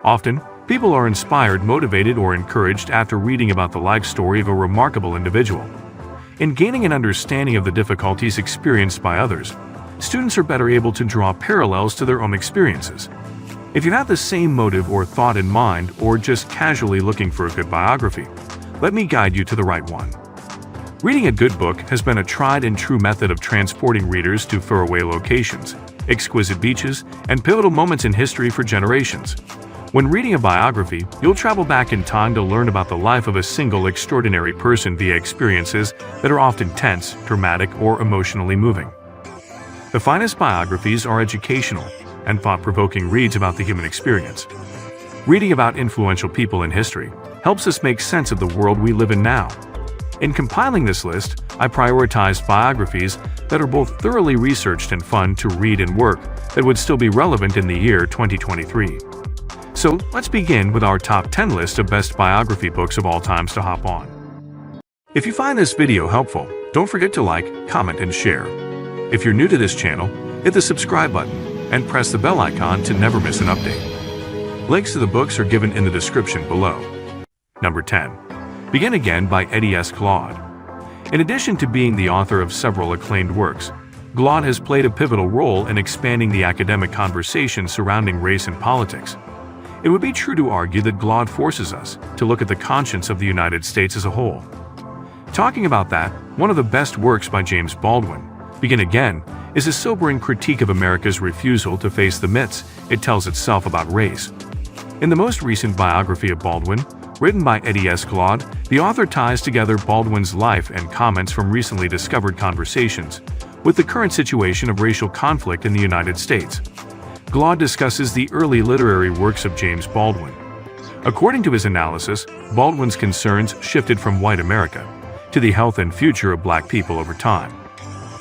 Often, people are inspired, motivated, or encouraged after reading about the life story of a remarkable individual. In gaining an understanding of the difficulties experienced by others, students are better able to draw parallels to their own experiences. If you have the same motive or thought in mind, or just casually looking for a good biography, let me guide you to the right one. Reading a good book has been a tried and true method of transporting readers to faraway locations, exquisite beaches, and pivotal moments in history for generations. When reading a biography, you'll travel back in time to learn about the life of a single extraordinary person via experiences that are often tense, dramatic, or emotionally moving. The finest biographies are educational and thought-provoking reads about the human experience. Reading about influential people in history helps us make sense of the world we live in now. In compiling this list, I prioritized biographies that are both thoroughly researched and fun to read and work that would still be relevant in the year 2023. So let's begin with our top 10 list of best biography books of all times to hop on. If you find this video helpful, don't forget to like, comment, and share. If you're new to this channel, hit the subscribe button and press the bell icon to never miss an update. Links to the books are given in the description below. Number 10. Begin Again by Eddie S. Glaude. In addition to being the author of several acclaimed works, Glaude has played a pivotal role in expanding the academic conversation surrounding race and politics. It would be true to argue that Glaude forces us to look at the conscience of the United States as a whole. Talking about that, one of the best works by James Baldwin, Begin Again, is a sobering critique of America's refusal to face the myths it tells itself about race. In the most recent biography of Baldwin, written by Eddie S. Glaude, the author ties together Baldwin's life and comments from recently discovered conversations with the current situation of racial conflict in the United States. Glaude discusses the early literary works of James Baldwin. According to his analysis, Baldwin's concerns shifted from white America to the health and future of black people over time.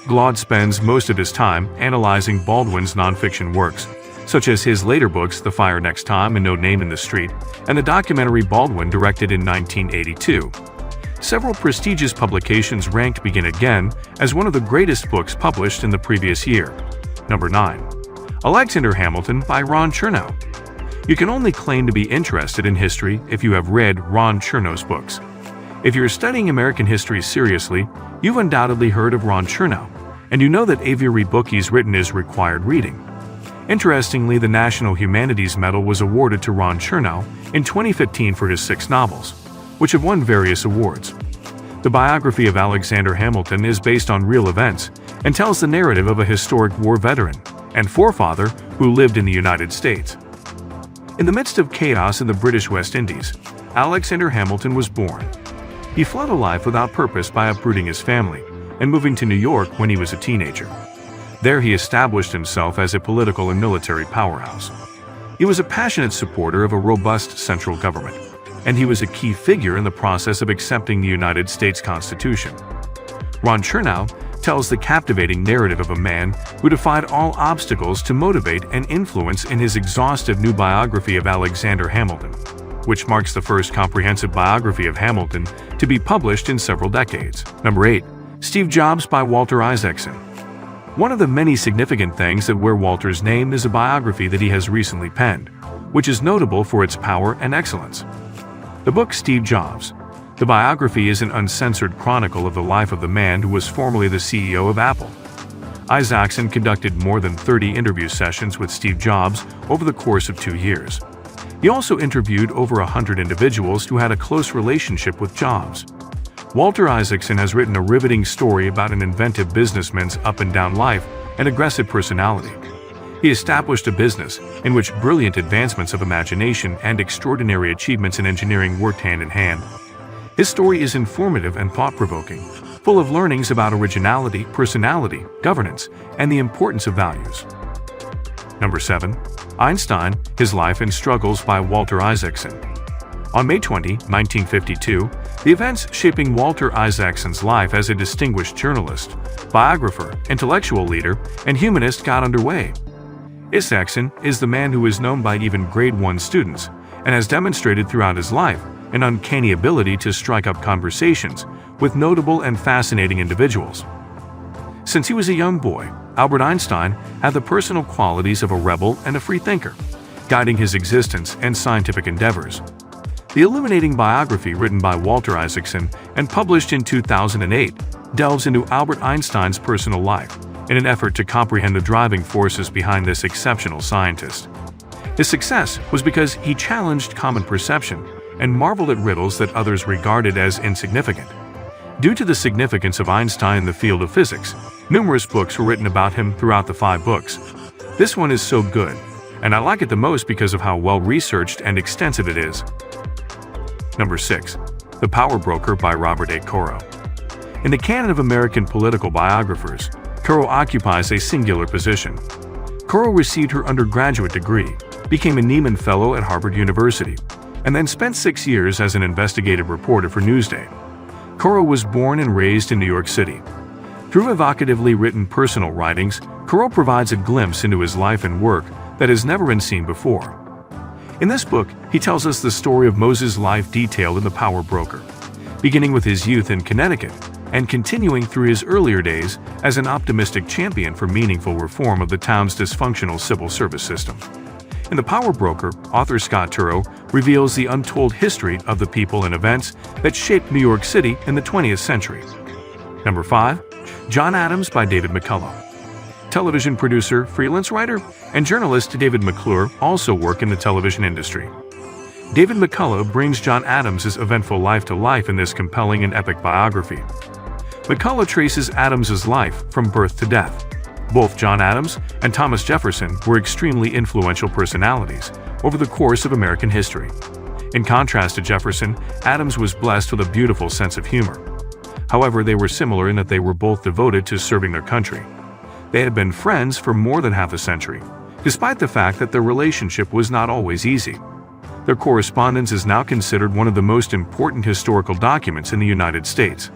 Glaude spends most of his time analyzing Baldwin's nonfiction works, such as his later books The Fire Next Time and No Name in the Street, and the documentary Baldwin directed in 1982. Several prestigious publications ranked Begin Again as one of the greatest books published in the previous year. Number 9. Alexander Hamilton by Ron Chernow. You can only claim to be interested in history if you have read Ron Chernow's books. If you're studying American history seriously, you've undoubtedly heard of Ron Chernow, and you know that aviary book he's written is required reading. Interestingly, the National Humanities Medal was awarded to Ron Chernow in 2015 for his 6 novels, which have won various awards. The biography of Alexander Hamilton is based on real events and tells the narrative of a historic war veteran and forefather who lived in the United States. In the midst of chaos in the British West Indies, Alexander Hamilton was born. He fled a life without purpose by uprooting his family and moving to New York when he was a teenager. There he established himself as a political and military powerhouse. He was a passionate supporter of a robust central government, and he was a key figure in the process of accepting the United States Constitution. Ron Chernow tells the captivating narrative of a man who defied all obstacles to motivate and influence in his exhaustive new biography of Alexander Hamilton, which marks the first comprehensive biography of Hamilton to be published in several decades. Number 8. Steve Jobs by Walter Isaacson. One of the many significant things that wear Walter's name is a biography that he has recently penned, which is notable for its power and excellence. The book Steve Jobs. The biography is an uncensored chronicle of the life of the man who was formerly the CEO of Apple. Isaacson conducted more than 30 interview sessions with Steve Jobs over the course of 2 years. He also interviewed over 100 individuals who had a close relationship with Jobs. Walter Isaacson has written a riveting story about an inventive businessman's up-and-down life and aggressive personality. He established a business in which brilliant advancements of imagination and extraordinary achievements in engineering worked hand in hand. His story is informative and thought-provoking, full of learnings about originality, personality, governance, and the importance of values. Number 7. Einstein, His Life and Struggles by Walter Isaacson. On May 20, 1952, the events shaping Walter Isaacson's life as a distinguished journalist, biographer, intellectual leader, and humanist got underway. Isaacson is the man who is known by even grade 1 students and has demonstrated throughout his life an uncanny ability to strike up conversations with notable and fascinating individuals. Since he was a young boy, Albert Einstein had the personal qualities of a rebel and a free thinker. guiding his existence and scientific endeavors. The illuminating biography written by Walter Isaacson and published in 2008 delves into Albert Einstein's personal life in an effort to comprehend the driving forces behind this exceptional scientist. His success was because he challenged common perception and marveled at riddles that others regarded as insignificant. Due to the significance of Einstein in the field of physics, numerous books were written about him throughout the 5 books. This one is so good, and I like it the most because of how well researched and extensive it is. Number 6. The Power Broker by Robert A. Caro. In the canon of American political biographers, Caro occupies a singular position. Caro received her undergraduate degree, became a Nieman Fellow at Harvard University, and then spent 6 years as an investigative reporter for Newsday. Caro was born and raised in New York City. Through evocatively written personal writings, Caro provides a glimpse into his life and work that has never been seen before. In this book, he tells us the story of Moses' life detailed in The Power Broker, beginning with his youth in Connecticut and continuing through his earlier days as an optimistic champion for meaningful reform of the town's dysfunctional civil service system. In The Power Broker, author Scott Turow reveals the untold history of the people and events that shaped New York City in the 20th century. Number 5. John Adams by David McCullough. Television producer, freelance writer, and journalist David McClure also work in the television industry. David McCullough brings John Adams' eventful life to life in this compelling and epic biography. McCullough traces Adams' life from birth to death. Both John Adams and Thomas Jefferson were extremely influential personalities over the course of American history. In contrast to Jefferson, Adams was blessed with a beautiful sense of humor. However, they were similar in that they were both devoted to serving their country. They had been friends for more than half a century, despite the fact that their relationship was not always easy. Their correspondence is now considered one of the most important historical documents in the United States.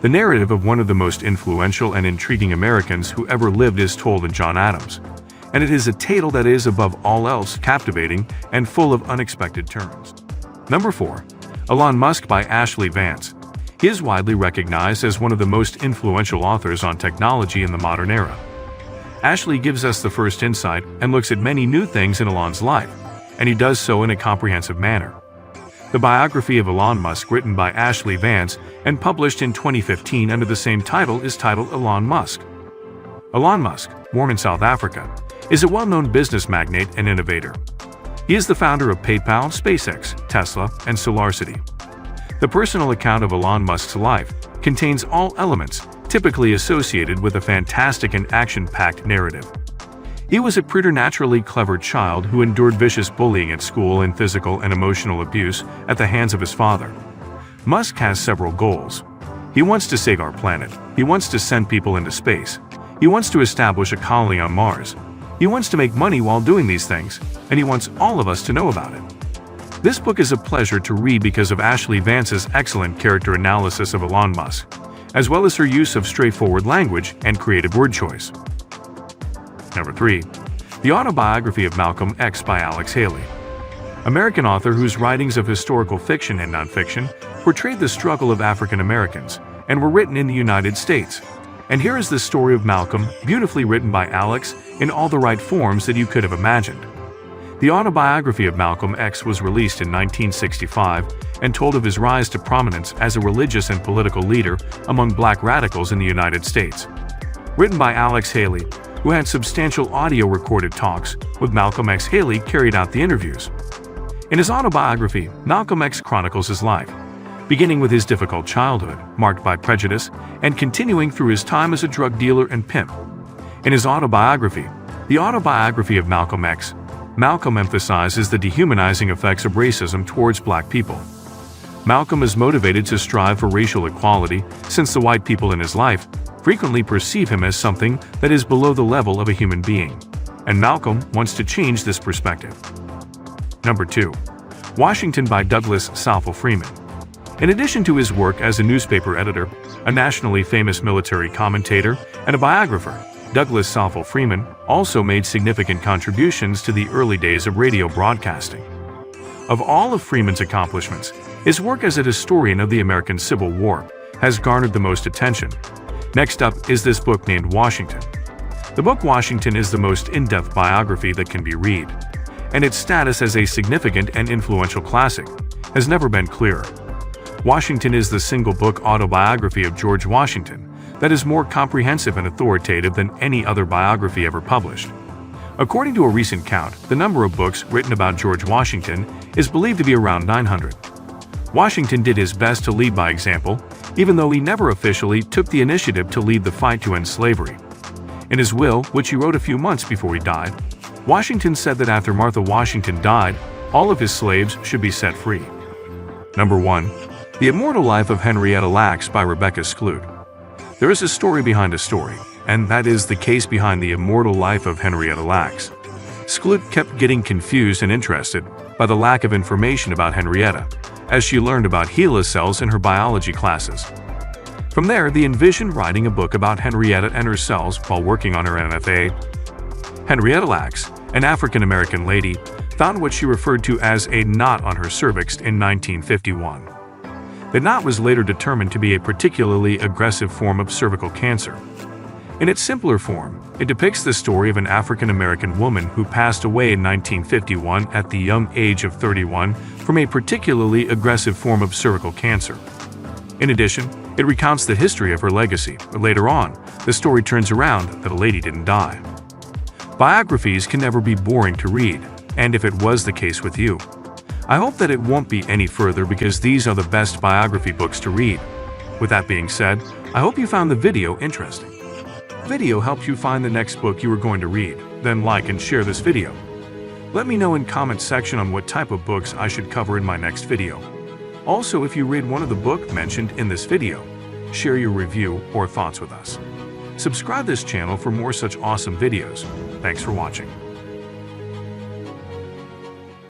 The narrative of one of the most influential and intriguing Americans who ever lived is told in John Adams, and it is a tale that is above all else captivating and full of unexpected turns. Number 4. Elon Musk by Ashley Vance. He is widely recognized as one of the most influential authors on technology in the modern era. Ashley gives us the first insight and looks at many new things in Elon's life, and he does so in a comprehensive manner. The biography of Elon Musk, written by Ashley Vance and published in 2015 under the same title, is titled Elon Musk. Elon Musk, born in South Africa, is a well-known business magnate and innovator. He is the founder of PayPal, SpaceX, Tesla, and SolarCity. The personal account of Elon Musk's life contains all elements typically associated with a fantastic and action-packed narrative. He was a preternaturally clever child who endured vicious bullying at school and physical and emotional abuse at the hands of his father. Musk has several goals. He wants to save our planet. He wants to send people into space. He wants to establish a colony on Mars. He wants to make money while doing these things, and he wants all of us to know about it. This book is a pleasure to read because of Ashley Vance's excellent character analysis of Elon Musk, as well as her use of straightforward language and creative word choice. Number 3. The Autobiography of Malcolm X by Alex Haley. American author whose writings of historical fiction and nonfiction portrayed the struggle of African Americans and were written in the United States. And here is the story of Malcolm, beautifully written by Alex in all the right forms that you could have imagined. The Autobiography of Malcolm X was released in 1965 and told of his rise to prominence as a religious and political leader among black radicals in the United States. Written by Alex Haley, who had substantial audio-recorded talks with Malcolm X. Haley carried out the interviews. In his autobiography, Malcolm X chronicles his life, beginning with his difficult childhood, marked by prejudice, and continuing through his time as a drug dealer and pimp. In his autobiography, The Autobiography of Malcolm X, Malcolm emphasizes the dehumanizing effects of racism towards black people. Malcolm is motivated to strive for racial equality since the white people in his life frequently perceive him as something that is below the level of a human being, and Malcolm wants to change this perspective. Number 2. Washington by Douglas Salfo Freeman. In addition to his work as a newspaper editor, a nationally famous military commentator, and a biographer, Douglas Salfo Freeman also made significant contributions to the early days of radio broadcasting. Of all of Freeman's accomplishments, his work as a historian of the American Civil War has garnered the most attention. Next up is this book named Washington. The book Washington is the most in-depth biography that can be read. and its status as a significant and influential classic has never been clearer. Washington is the single-book autobiography of George Washington that is more comprehensive and authoritative than any other biography ever published. According to a recent count, the number of books written about George Washington is believed to be around 900. Washington did his best to lead by example, even though he never officially took the initiative to lead the fight to end slavery. In his will, which he wrote a few months before he died, Washington said that after Martha Washington died, all of his slaves should be set free. Number 1. The Immortal Life of Henrietta Lacks by Rebecca Skloot. There is a story behind a story, and that is the case behind the immortal life of Henrietta Lacks. Skloot kept getting confused and interested by the lack of information about Henrietta, as she learned about HeLa cells in her biology classes. From there, they envisioned writing a book about Henrietta and her cells while working on her MFA. Henrietta Lacks, an African-American lady, found what she referred to as a knot on her cervix in 1951. The knot was later determined to be a particularly aggressive form of cervical cancer. In its simpler form, it depicts the story of an African-American woman who passed away in 1951 at the young age of 31 from a particularly aggressive form of cervical cancer. In addition, it recounts the history of her legacy, but later on, the story turns around that a lady didn't die. Biographies can never be boring to read, and if it was the case with you, I hope that it won't be any further because these are the best biography books to read. With that being said, I hope you found the video interesting. If the video helped you find the next book you are going to read, then like and share this video. Let me know in comment section on what type of books I should cover in my next video. Also, if you read one of the books mentioned in this video, share your review or thoughts with us. Subscribe this channel for more such awesome videos. Thanks for watching.